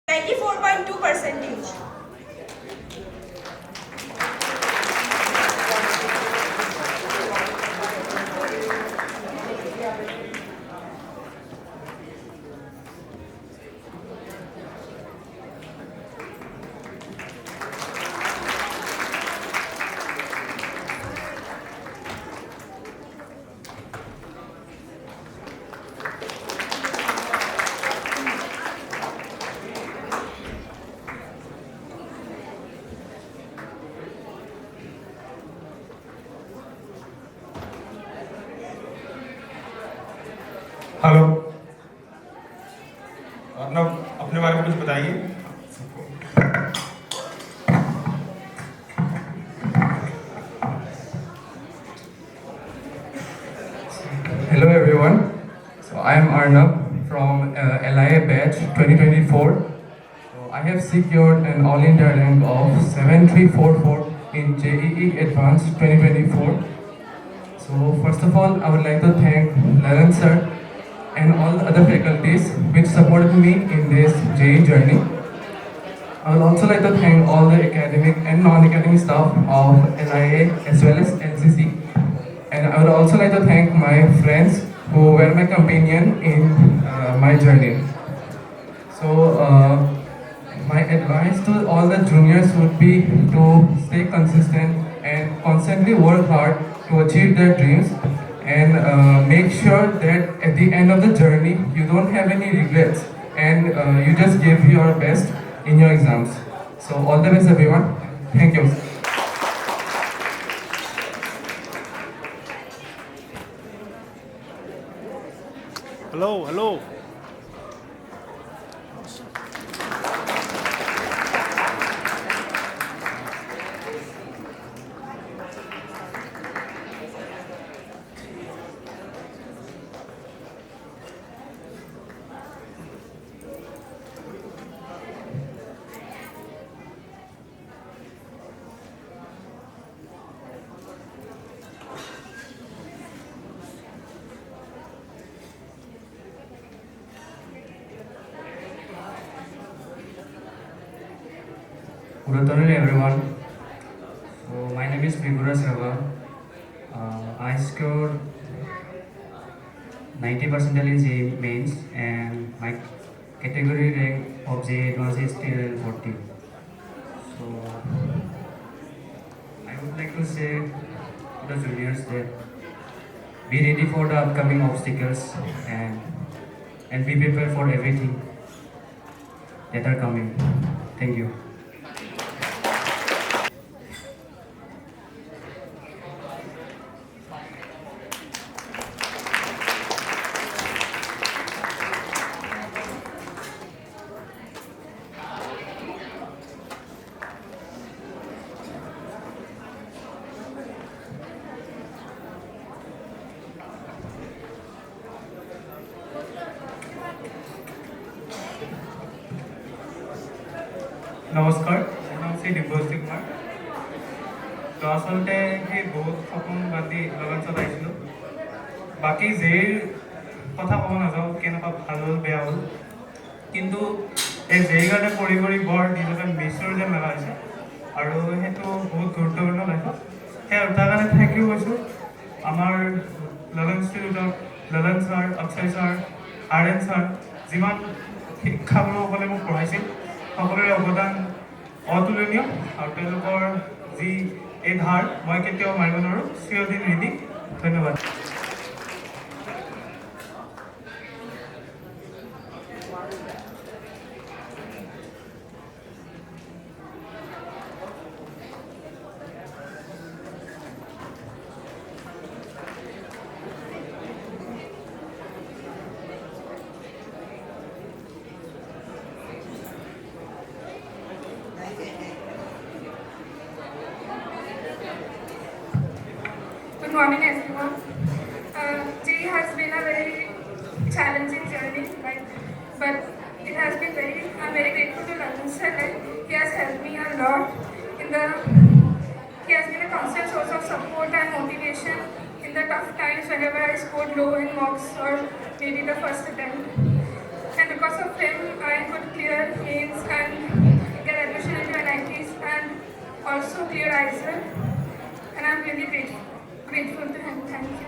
94.2 percentage. Hello. Arnab, अपने बारे में कुछ बताइए। Hello everyone. So I am Arnab from LIA batch 2024. So I have secured an All India rank of 7344 in JEE Advanced 2024. So first of all, I would like to thank Lalan sir and all the other faculties which supported me in this JEE journey. I would also like to thank all the academic and non-academic staff of LIA as well as NCC. And I would also like to thank my friends who were my companion in my journey. So, my advice to all the juniors would be to stay consistent and constantly work hard to achieve their dreams and make sure that at the end of the journey you don't have any regrets and you just give your best in your exams. So, all the best, everyone. Thank you. Hello. Good afternoon, everyone. So my name is Pribura Sarva. I scored 90 percentile in JEE mains and my category rank of JEE Advanced is still 40. So I would like to say to the juniors that be ready for the upcoming obstacles and be prepared for everything that are coming. Thank you. নমস্কাৰ, মোৰ নাম শ্ৰী দিব্যশ্ৰী কুমাৰ। তো আচলতে সেই বহুত সপোন বান্ধি Logan চলাইছিলোঁ। বাকী যেইৰ কথা ক'ব নাযাওঁ, কেনেকুৱা ভাল হ'ল বেয়া হ'ল, কিন্তু এই যেইৰ কাৰণে কৰি বৰ নিজকে মিছৰ যেন লগা হৈছে আৰু সেইটো বহুত গুৰুত্বপূৰ্ণ লাইফত। সেই তাৰ কাৰণে থেংক ইউ কৈছোঁ আমাৰ ললন ইনষ্টিটিউটৰ ললন ছাৰ, অক্ষয় ছাৰ, আৰ.এন. ছাৰ, যিমান শিক্ষাগুৰুসকলে মোক পঢ়াইছিল সকলোৰে অৱদান অতুলনীয় আৰু তেওঁলোকৰ যি এই ধাৰ মই কেতিয়াও মাৰিব নোৱাৰোঁ। চিৰদিন ঋণী। ধন্যবাদ। Good morning, everyone. JEE has been a very challenging journey, right? But it has been I'm very grateful to Lalan sir. He has helped me a lot he has been a constant source of support and motivation in the tough times whenever I scored low in mocks or maybe the first attempt. And because of of him, I could clear NIETs and get admission into NITs and also clear ISET. And I'm really grateful to him. Thank you.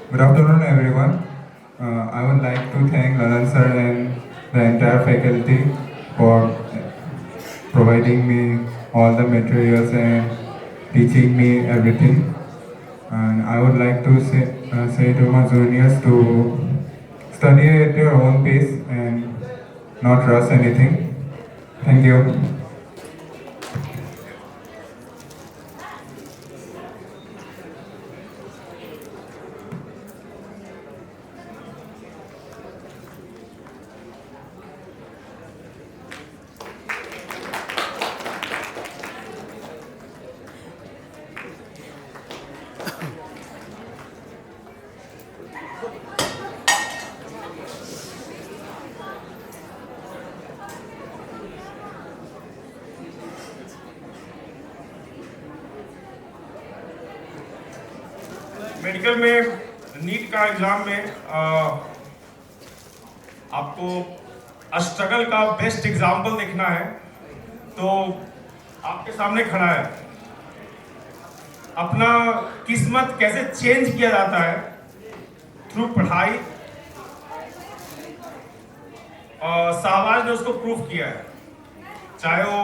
Good afternoon, everyone. I would like to thank Lalan sir and the entire faculty for providing me all the materials and teaching me everything. And I would like to say to my juniors to study at your own pace and not rush anything. Thank you. Medical में NEET का exam में आपको struggle का best example देखना है तो आपके सामने खड़ा है। अपना किस्मत कैसे चेंज किया जाता है थ्रू पढ़ाई, शाहबाज ने उसको प्रूव किया है। चाहे वो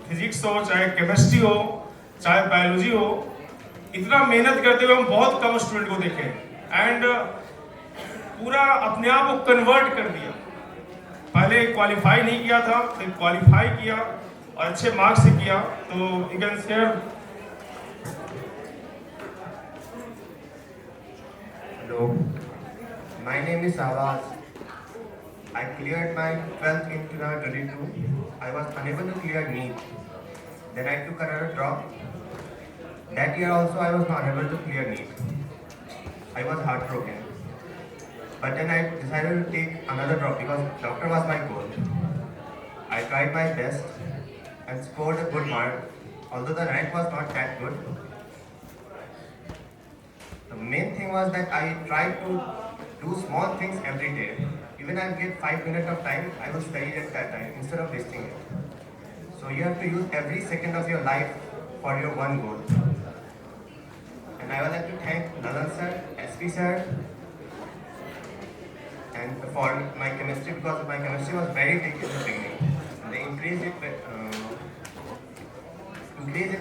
फिजिक्स हो, चाहे केमिस्ट्री हो, चाहे बायोलॉजी हो, इतना मेहनत करते हुए हम बहुत कम स्टूडेंट को देखे एंड पूरा अपने आप को कन्वर्ट कर दिया। पहले क्वालिफाई नहीं किया था, फिर क्वालिफाई किया और अच्छे मार्क्स से किया। तो you can share. Hello, my name is Shahbaz. I cleared my 12th in 2022. I was unable to clear NEET. Then I took another drop. That year also I was not able to clear NEET. I was heartbroken. But then I decided to take another drop because doctor was my goal. I tried my best and scored a good mark, although the rank was not that good. The main thing was that I tried to do small things every day. Even I get 5 minutes of time, I will study at that time instead of wasting it. So you have to use every second of your life for your one goal. And I would like to thank Lalan sir, SP sir, and for my chemistry because my chemistry was very weak in the beginning. They increased it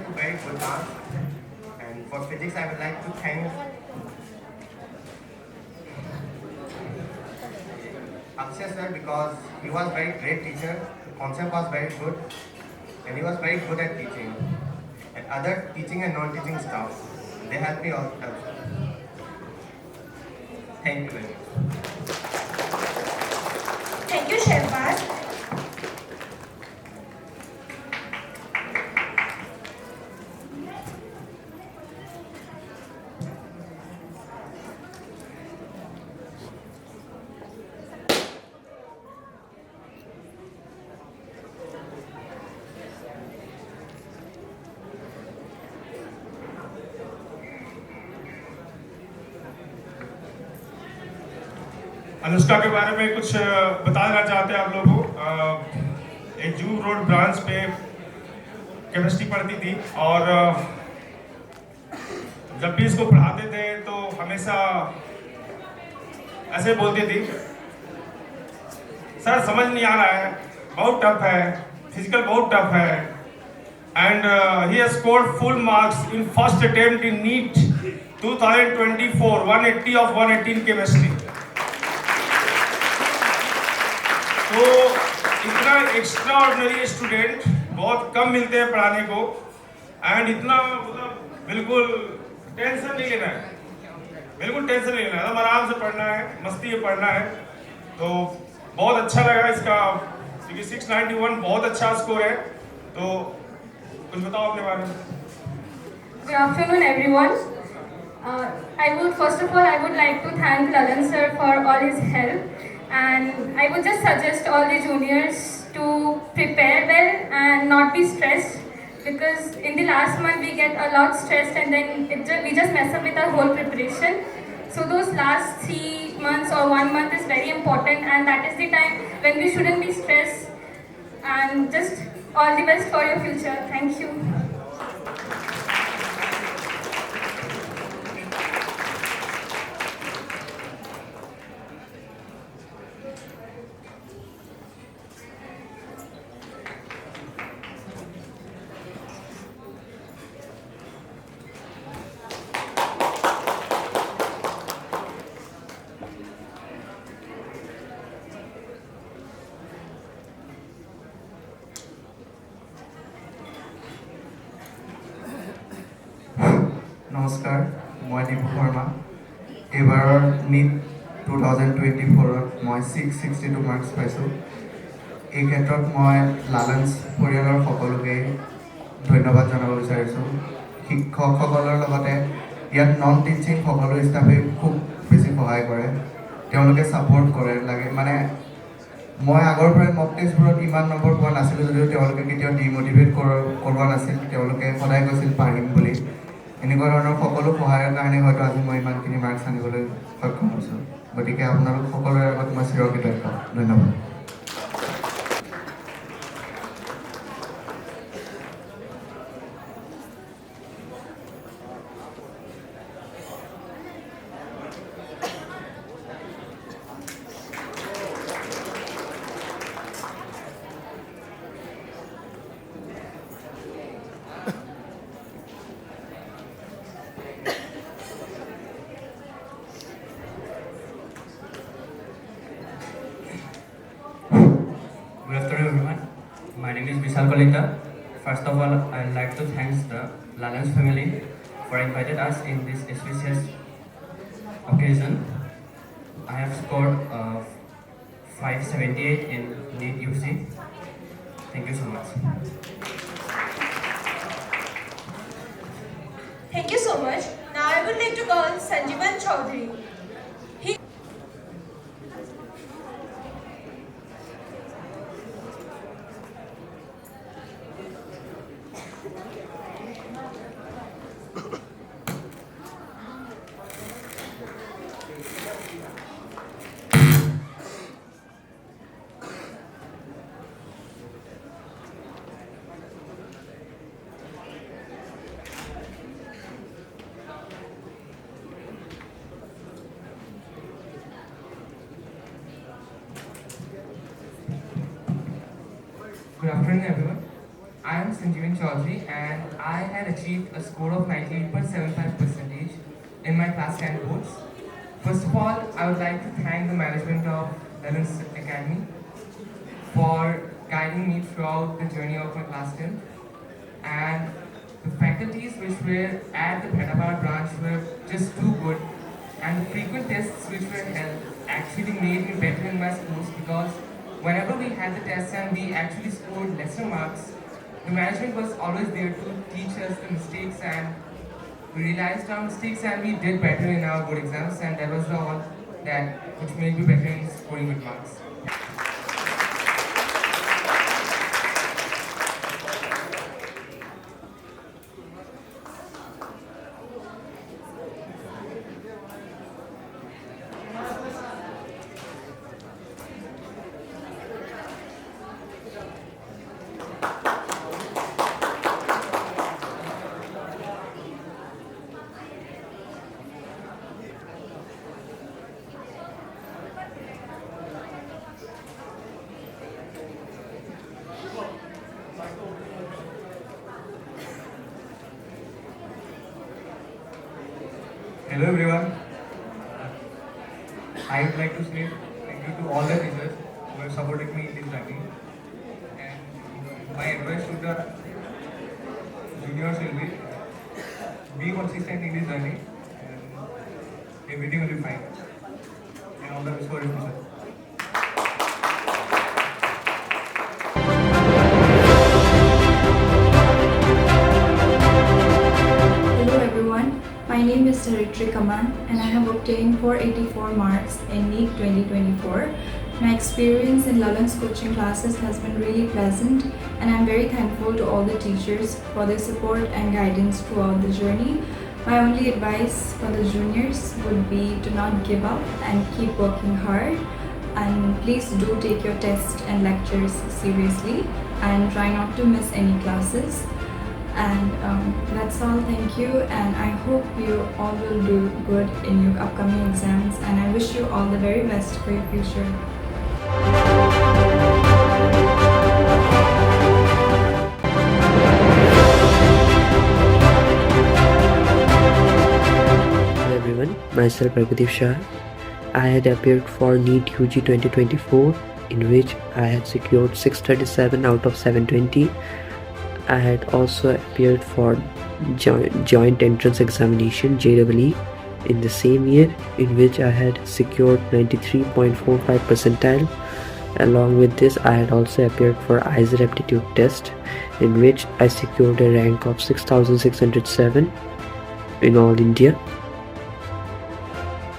to very good marks. And for physics, I would like to thank Akshay sir because he was very great teacher. The concept was very good, and he was very good at teaching. And other teaching and non-teaching staff, they helped me also. Thank you very much. Thank you, Shahbaz. Anushka के बारे में कुछ बताना चाहते हैं आप लोगों को। एक जू रोड ब्रांच पे केमिस्ट्री पढ़ती थी और जब भी इसको पढ़ाते थे तो हमेशा ऐसे बोलती थी, सर समझ नहीं आ रहा है, बहुत टफ है, फिजिकल बहुत टफ है। And he has scored full marks in first attempt in NEET 2024, 180 of 180 in chemistry. तो इतना एक्स्ट्रा ऑर्डिनरी स्टूडेंट बहुत कम मिलते हैं पढ़ाने को एंड इतना मतलब बिल्कुल टेंशन नहीं लेना है, बिल्कुल टेंशन नहीं लेना, आराम से पढ़ना है, मस्ती में पढ़ना है। तो बहुत अच्छा लगा इसका, क्योंकि 691 बहुत अच्छा स्कोर है। तो कुछ बताओ अपने बारे में। Good afternoon, everyone. First of all, I would like to thank Lalan sir for all his help, and I would just suggest all the juniors to prepare well and not be stressed, because in the last month we get a lot stressed and then we just mess up with our whole preparation. So those last 3 months or 1 month is very important, and that is the time when we shouldn't be stressed. And just all the best for your future. Thank you. নমস্কাৰ, মই দীপু শৰ্মা। এইবাৰৰ NEET 2024ত মই 662 marks পাইছোঁ। এই ক্ষেত্ৰত মই লালাঞ্চ পৰিয়ালৰ সকলোকে ধন্যবাদ জনাব বিচাৰিছোঁ। শিক্ষকসকলৰ লগতে ইয়াত নন টিচিং সকলো ষ্টাফে খুব বেছি সহায় কৰে, তেওঁলোকে ছাপোৰ্ট কৰে লাগে। মানে মই আগৰ পৰাই মক টেষ্টবোৰত ইমান নম্বৰ পোৱা নাছিলোঁ যদিও তেওঁলোকে কেতিয়াও ডিম'টিভেট কৰোৱা নাছিল, তেওঁলোকে সদায় কৈছিল পাৰিম বুলি। এনেকুৱা ধৰণৰ সকলো সহায়ৰ কাৰণে হয়তো আজি মই ইমানখিনি মাৰ্কছ আনিবলৈ সক্ষম হৈছোঁ। গতিকে আপোনালোক সকলোৰে আগত মই চিৰকৃতজ্ঞ। ধন্যবাদ। Good afternoon, everyone. My name is Vishal Kalinda. First of all, I'd like to thank the Lalans family for inviting us in this auspicious occasion. I have scored 578 in NEET UC. Thank you so much. Thank you so much. Now I would like to call Sanjeevan Chaudhary. Good afternoon, everyone. I am Sanjeevan Chaudhary, and I had achieved a score of 98.75% in my class 10 boards. First of all, I would like to thank the management of Lalans Academy for guiding me throughout the journey of my class 10, and the faculties which were at the Bhattapara branch were just too good, and the frequent tests which were held actually made me better in my schools, because whenever we had the tests and we actually scored lesser marks, the management was always there to teach us the mistakes, and we realized our mistakes and we did better in our board exams, and that was all that which made me better in scoring good marks. Hello everyone. I would like to say thank you to all the teachers who have supported me in this journey. And my advice to the juniors will be consistent in this journey. And everything will be fine. And all the best for your future. Hello everyone, my name is Saritri Kaman and I have obtained 484 marks in NEET 2024. My experience in Lalan's coaching classes has been really pleasant and I'm very thankful to all the teachers for their support and guidance throughout the journey. My only advice for the juniors would be to not give up and keep working hard, and please do take your tests and lectures seriously and try not to miss any classes. And that's all. Thank you, and I hope you all will do good in your upcoming exams, and I wish you all the very best for your future. Hello everyone, myself Prabhadeep Shah. I had appeared for NEET UG 2024, in which I had secured 637 out of 720. I had also appeared for joint entrance examination JEE in the same year, in which I had secured 93.45 percentile. Along with this, I had also appeared for ISER aptitude test, in which I secured a rank of 6607 in all India.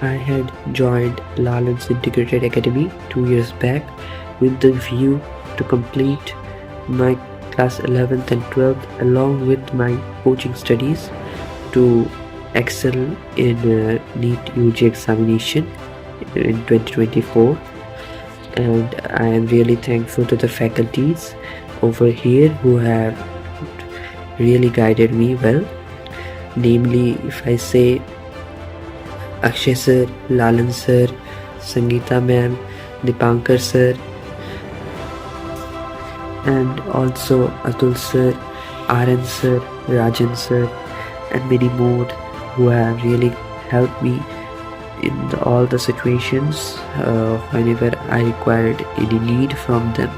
I had joined Lalan's Integrated Academy 2 years back with the view to complete my class 11th and 12th along with my coaching studies to excel in NEET UG examination in 2024. And I am really thankful to the faculties over here who have really guided me well. Namely, if I say Akshay sir, Lalan sir, Sangeeta ma'am, Dipankar sir, and also Atul sir, RN sir, Rajan sir, and many more who have really helped me in all the situations whenever I required any need from them.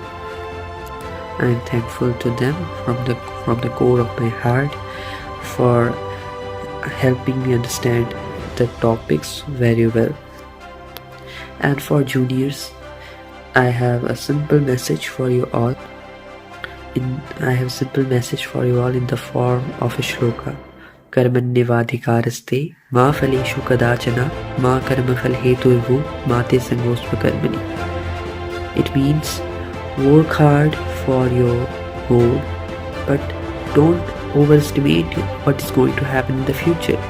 I am thankful to them from the core of my heart for helping me understand the topics very well. And for juniors, I have a simple message for you all. In the form of a shloka. Karmanyavadhikaraste ma phaleshu kadachana ma karma phal heturvu mate sangosma karmani. It means work hard for your goal, but don't overestimate what is going to happen in the future.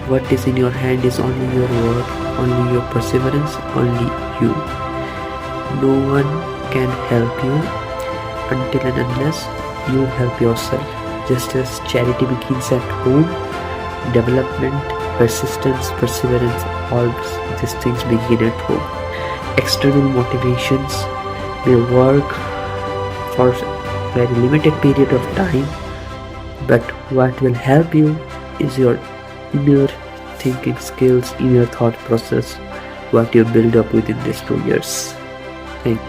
What is in your hand is only your work, only your perseverance, only you. No one can help you until and unless you help yourself. Just as charity begins at home, development, persistence, perseverance, all these things begin at home. External motivations will work for a very limited period of time, but what will help you is your inner thinking skills, inner thought process, what you build up within these 2 years. Thank you.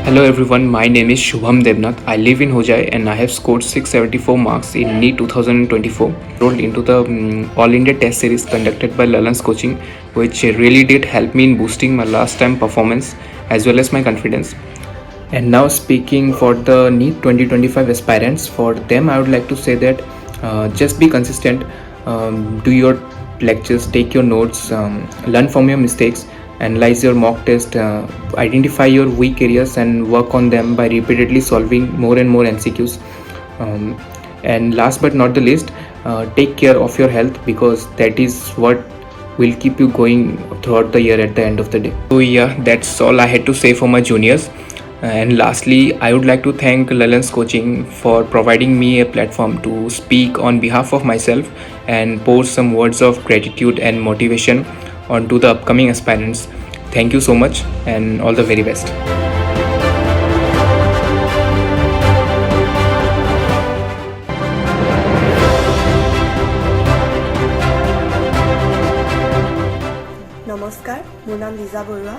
Hello everyone, my name is Shubham Devnath. I live in Hojai and I have scored 674 marks in NEET 2024. Enrolled into the All India Test Series conducted by Lalan's Coaching, which really did help me in boosting my last time performance as well as my confidence. And now speaking for the NEET 2025 aspirants, for them I would like to say that just be consistent, do your lectures, take your notes, learn from your mistakes, analyze your mock test, identify your weak areas and work on them by repeatedly solving more and more MCQs. And last but not the least, take care of your health, because that is what will keep you going throughout the year at the end of the day. So yeah, that's all I had to say for my juniors. And lastly, I would like to thank Lalan's Coaching for providing me a platform to speak on behalf of myself and pour some words of gratitude and motivation onto the upcoming aspirants. Thank you so much and all the very best. নমস্কাৰ, মোৰ নাম লিজা বৰুৱা।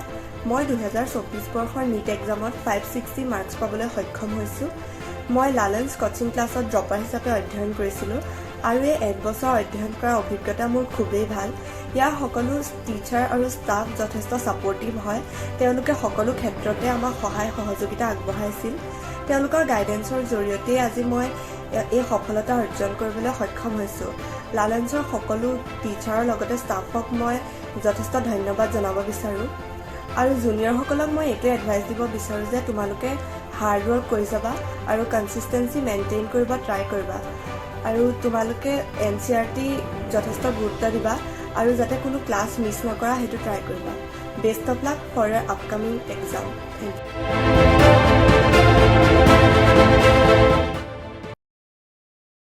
মই 2024 বৰ্ষৰ NEET এক্সামত 560 marks পাবলৈ সক্ষম হৈছোঁ। মই লালেন্স coaching ক্লাছত ড্ৰপাৰ হিচাপে অধ্যয়ন কৰিছিলোঁ আৰু এই 1 বছৰ অধ্যয়ন কৰাৰ অভিজ্ঞতা মোৰ খুবেই ভাল। ইয়াৰ সকলো টিচাৰ আৰু ষ্টাফ যথেষ্ট ছাপৰ্টিভ হয়। তেওঁলোকে সকলো ক্ষেত্ৰতে আমাক সহায় সহযোগিতা আগবঢ়াইছিল। তেওঁলোকৰ গাইডেন্সৰ জৰিয়তে আজি মই এই সফলতা অৰ্জন কৰিবলৈ সক্ষম হৈছোঁ। লালেন্সৰ সকলো টিচাৰৰ লগতে ষ্টাফক মই যথেষ্ট ধন্যবাদ জনাব বিচাৰোঁ। আৰু জুনিয়ৰসকলক মই এইটোৱে এডভাইচ দিব বিচাৰোঁ যে তোমালোকে হাৰ্ড ৱৰ্ক কৰি যাবা আৰু কনচিষ্টেঞ্চি মেইনটেইন কৰিব ট্ৰাই কৰিবা আৰু তোমালোকে NCERT যথেষ্ট গুৰুত্ব দিবা আৰু যাতে কোনো ক্লাছ মিছ নকৰা সেইটো ট্ৰাই কৰিবা। Best of luck for your upcoming exam. Thank you.